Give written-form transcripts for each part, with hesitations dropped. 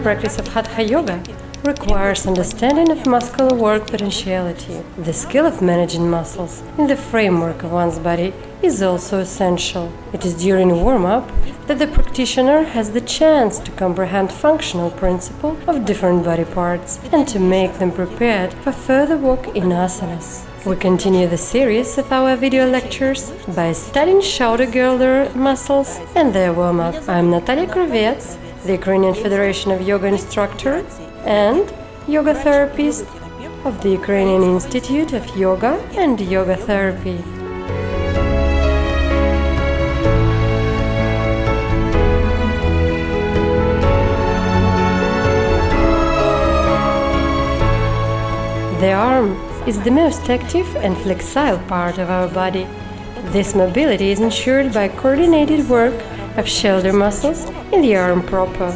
practice of hatha-yoga requires understanding of muscular work potentiality. The skill of managing muscles in the framework of one's body is also essential. It is during warm-up that the practitioner has the chance to comprehend functional principles of different body parts and to make them prepared for further work in asanas. We continue the series of our video lectures by studying shoulder girdle muscles and their warm-up. I'm Natalia Kravets, the Ukrainian Federation of Yoga instructor and yoga therapist of the Ukrainian Institute of Yoga and Yoga Therapy. The arm is the most active and flexible part of our body. This mobility is ensured by coordinated work of shoulder muscles in the arm proper.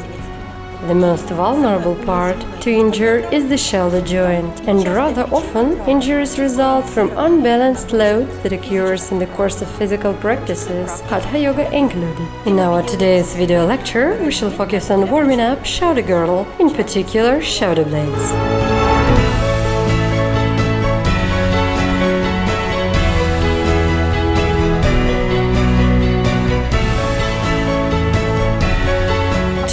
The most vulnerable part to injure is the shoulder joint, and rather often injuries result from unbalanced load that occurs in the course of physical practices, hatha-yoga included. In our today's video lecture, we shall focus on warming up shoulder girdle, in particular shoulder blades.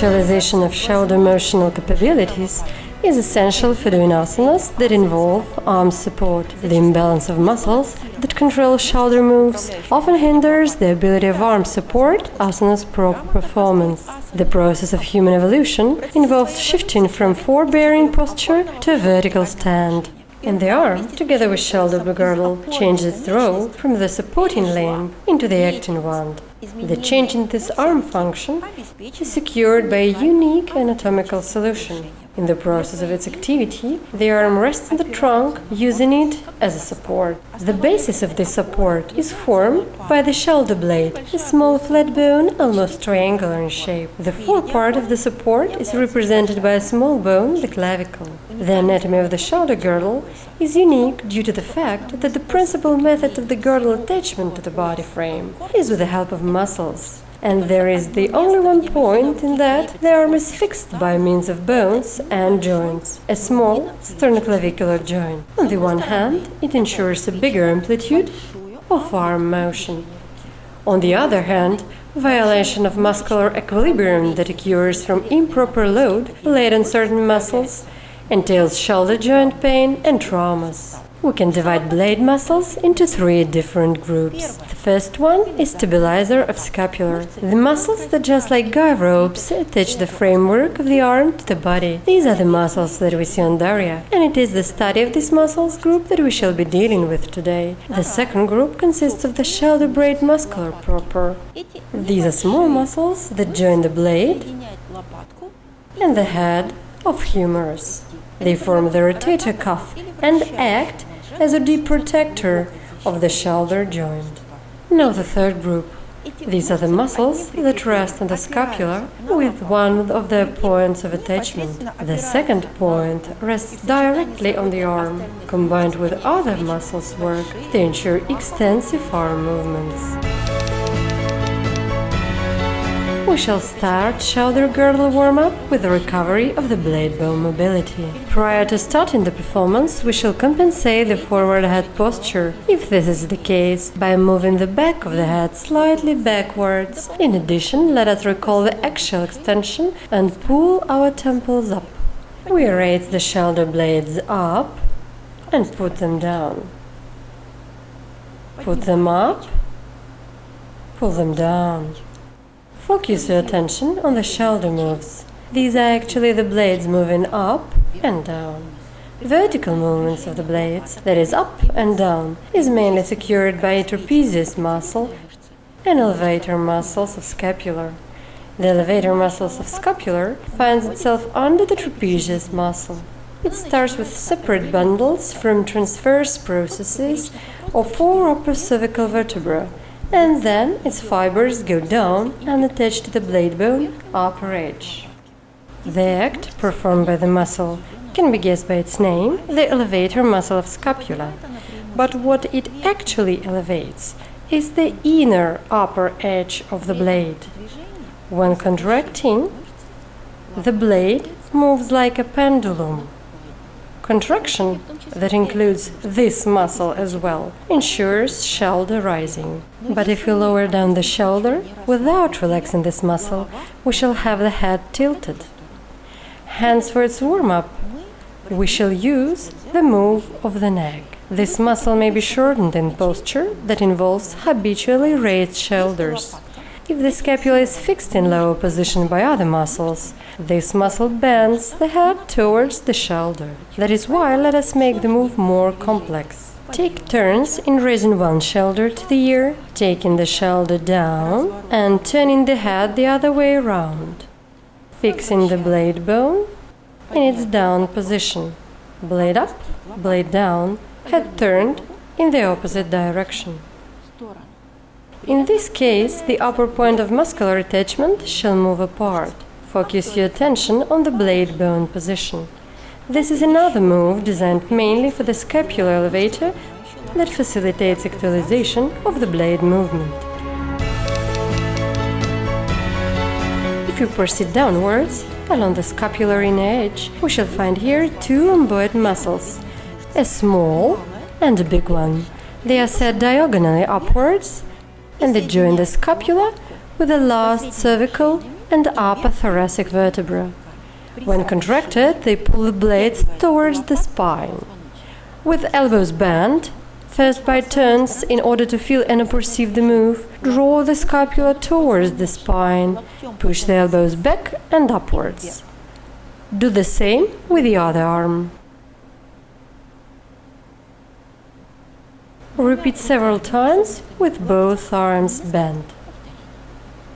Stabilization of shoulder motional capabilities is essential for doing asanas that involve arm support. The imbalance of muscles that control shoulder moves often hinders the ability of arm support asanas' proper performance. The process of human evolution involves shifting from forbearing posture to a vertical stand. And the arm, together with shoulder girdle, changes its role from the supporting limb into the acting one. The change in this arm function is secured by a unique anatomical solution. In the process of its activity, the arm rests on the trunk, using it as a support. The basis of this support is formed by the shoulder blade, a small flat bone almost triangular in shape. The forepart of the support is represented by a small bone, the clavicle. The anatomy of the shoulder girdle is unique due to the fact that the principal method of the girdle attachment to the body frame is with the help of muscles. And there is the only one point in that the arm is fixed by means of bones and joints, a small sternoclavicular joint. On the one hand, it ensures a bigger amplitude of arm motion. On the other hand, violation of muscular equilibrium that occurs from improper load laid on certain muscles entails shoulder joint pain and traumas. We can divide blade muscles into three different groups. The first one is stabilizer of scapular, the muscles that, just like guide ropes, attach the framework of the arm to the body. These are the muscles that we see on Daria, and it is the study of this muscles group that we shall be dealing with today. The second group consists of the shoulder blade muscular proper. These are small muscles that join the blade and the head of humerus. They form the rotator cuff and act as a deep protector of the shoulder joint. Now the third group. These are the muscles that rest on the scapula with one of their points of attachment. The second point rests directly on the arm. Combined with other muscles' work, they ensure extensive arm movements. We shall start shoulder girdle warm-up with the recovery of the blade bone mobility. Prior to starting the performance, we shall compensate the forward head posture, if this is the case, by moving the back of the head slightly backwards. In addition, let us recall the axial extension and pull our temples up. We raise the shoulder blades up and put them down. Put them up, pull them down. Focus your attention on the shoulder moves. These are actually the blades moving up and down. Vertical movements of the blades, that is up and down, is mainly secured by a trapezius muscle and elevator muscles of scapular. The elevator muscles of scapular finds itself under the trapezius muscle. It starts with separate bundles from transverse processes of four upper cervical vertebrae, and then its fibers go down and attach to the blade bone upper edge. The act performed by the muscle can be guessed by its name, the elevator muscle of scapula. But what it actually elevates is the inner upper edge of the blade. When contracting, the blade moves like a pendulum. Contraction, that includes this muscle as well, ensures shoulder rising. But if we lower down the shoulder without relaxing this muscle, we shall have the head tilted. Hence, for its warm-up, we shall use the move of the neck. This muscle may be shortened in posture that involves habitually raised shoulders. If the scapula is fixed in lower position by other muscles, this muscle bends the head towards the shoulder. That is why let us make the move more complex. Take turns in raising one shoulder to the ear, taking the shoulder down and turning the head the other way around. Fixing the blade bone in its down position. Blade up, blade down, head turned in the opposite direction. In this case, the upper point of muscular attachment shall move apart. Focus your attention on the blade bone position. This is another move designed mainly for the scapular elevator that facilitates actualization of the blade movement. If you proceed downwards, along the scapular inner edge, we shall find here two rhomboid muscles, a small and a big one. They are set diagonally upwards and they join the scapula with the last cervical and upper thoracic vertebra. When contracted, they pull the blades towards the spine. With elbows bent, first by turns, in order to feel and perceive the move, draw the scapula towards the spine, push the elbows back and upwards. Do the same with the other arm. Repeat several times with both arms bent.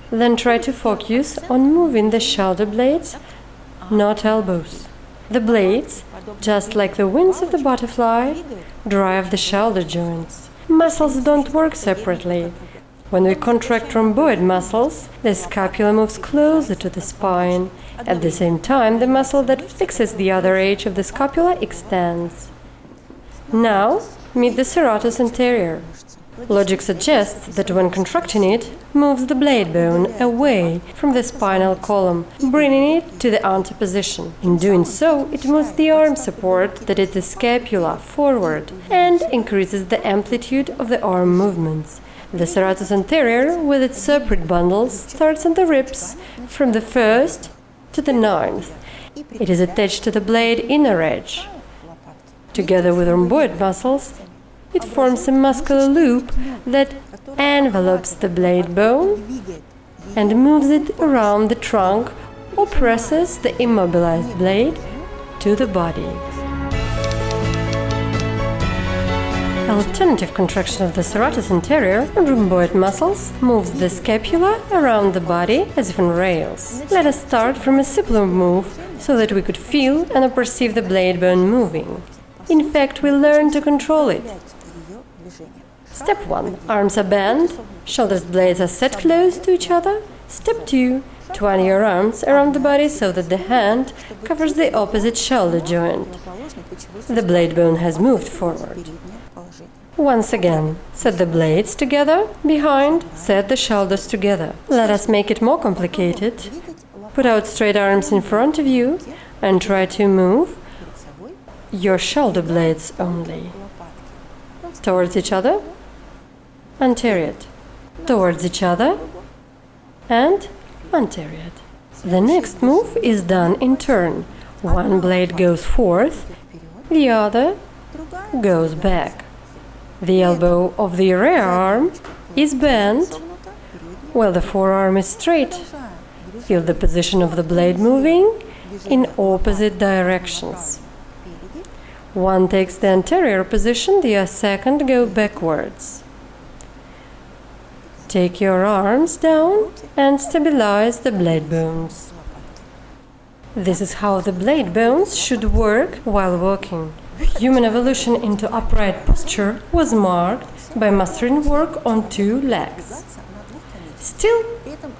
Then try to focus on moving the shoulder blades, not elbows. The blades, just like the wings of the butterfly, drive the shoulder joints. Muscles don't work separately. When we contract rhomboid muscles, the scapula moves closer to the spine. At the same time, the muscle that fixes the other edge of the scapula extends. Now, meet the serratus anterior. Logic suggests that when contracting it, moves the blade bone away from the spinal column, bringing it to the anteposition. In doing so, it moves the arm support, that is the scapula, forward and increases the amplitude of the arm movements. The serratus anterior, with its separate bundles, starts on the ribs from the 1st to the 9th. It is attached to the blade inner edge. Together with rhomboid muscles, it forms a muscular loop that envelopes the blade bone and moves it around the trunk or presses the immobilized blade to the body. Alternative contraction of the serratus anterior and rhomboid muscles moves the scapula around the body as if on rails. Let us start from a simpler move so that we could feel and perceive the blade bone moving. In fact, we learn to control it. Step 1. Arms are bent, shoulders blades are set close to each other. Step 2. Twine your arms around the body so that the hand covers the opposite shoulder joint. The blade bone has moved forward. Once again, set the blades together, behind, set the shoulders together. Let us make it more complicated. Put out straight arms in front of you and try to move your shoulder blades only. Towards each other, anterior. Towards each other, and anterior. The next move is done in turn. One blade goes forth, the other goes back. The elbow of the rear arm is bent, while the forearm is straight. Feel the position of the blade moving in opposite directions. One takes the anterior position, the second goes backwards. Take your arms down and stabilize the blade bones. This is how the blade bones should work while walking. Human evolution into upright posture was marked by mastering work on two legs. Still,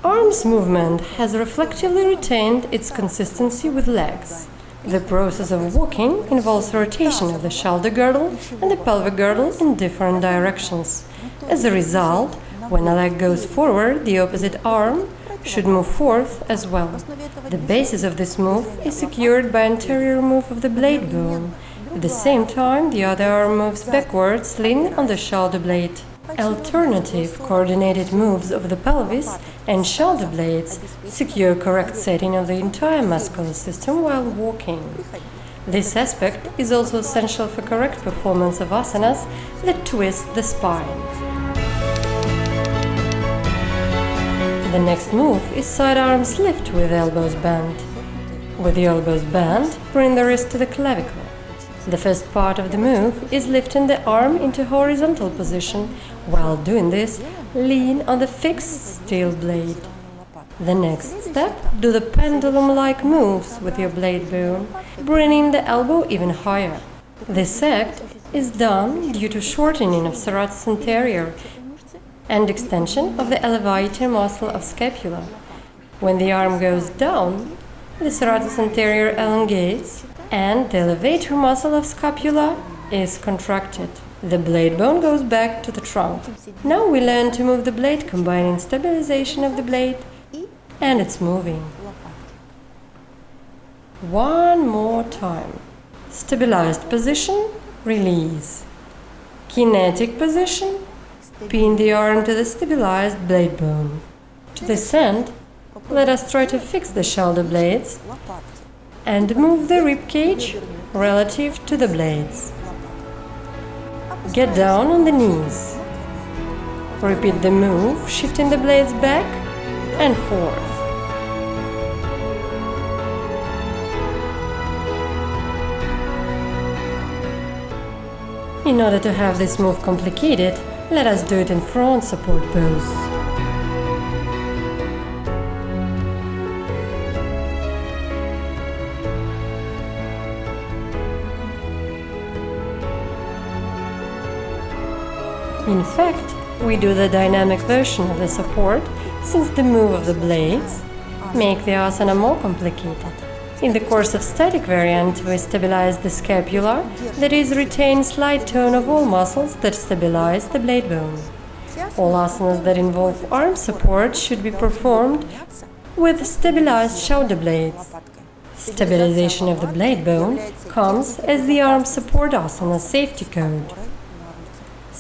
arms movement has reflectively retained its consistency with legs. The process of walking involves rotation of the shoulder girdle and the pelvic girdle in different directions. As a result, when a leg goes forward, the opposite arm should move forth as well. The basis of this move is secured by anterior move of the blade bone. At the same time, the other arm moves backwards, leaning on the shoulder blade. Alternative coordinated moves of the pelvis and shoulder blades secure correct setting of the entire muscular system while walking. This aspect is also essential for correct performance of asanas that twist the spine. The next move is side arms lift with elbows bent. With the elbows bent, bring the wrist to the clavicle. The first part of the move is lifting the arm into horizontal position. While doing this, lean on the fixed steel blade. The next step, do the pendulum-like moves with your blade bone, bringing the elbow even higher. This act is done due to shortening of serratus anterior and extension of the elevator muscle of scapula. When the arm goes down, the serratus anterior elongates and the elevator muscle of scapula is contracted. The blade bone goes back to the trunk. Now we learn to move the blade, combining stabilization of the blade and its moving. One more time. Stabilized position, release. Kinetic position, pin the arm to the stabilized blade bone. To this end, let us try to fix the shoulder blades and move the rib cage relative to the blades. Get down on the knees. Repeat the move, shifting the blades back and forth. In order to have this move complicated, let us do it in front support pose. In fact, we do the dynamic version of the support since the move of the blades make the asana more complicated. In the course of static variant, we stabilize the scapula, that is, retain slight tone of all muscles that stabilize the blade bone. All asanas that involve arm support should be performed with stabilized shoulder blades. Stabilization of the blade bone comes as the arm support asana safety code.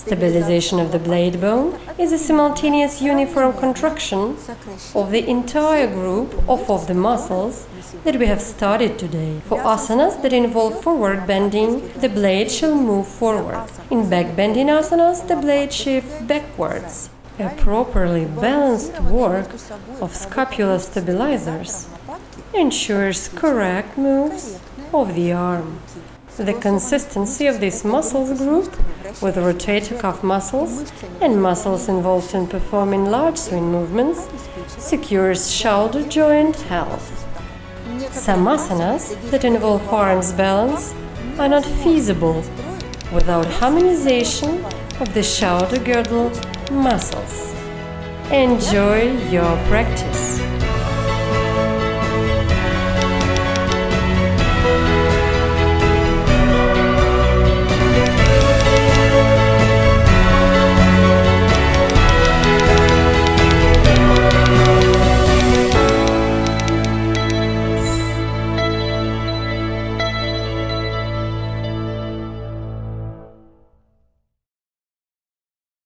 Stabilization of the blade bone is a simultaneous uniform contraction of the entire group of the muscles that we have studied today. For asanas that involve forward bending, the blade shall move forward. In back bending asanas, the blade shifts backwards. A properly balanced work of scapular stabilizers ensures correct moves of the arm. The consistency of this muscles group with rotator cuff muscles and muscles involved in performing large swing movements secures shoulder joint health. Some asanas that involve arms balance are not feasible without harmonization of the shoulder girdle muscles. Enjoy your practice!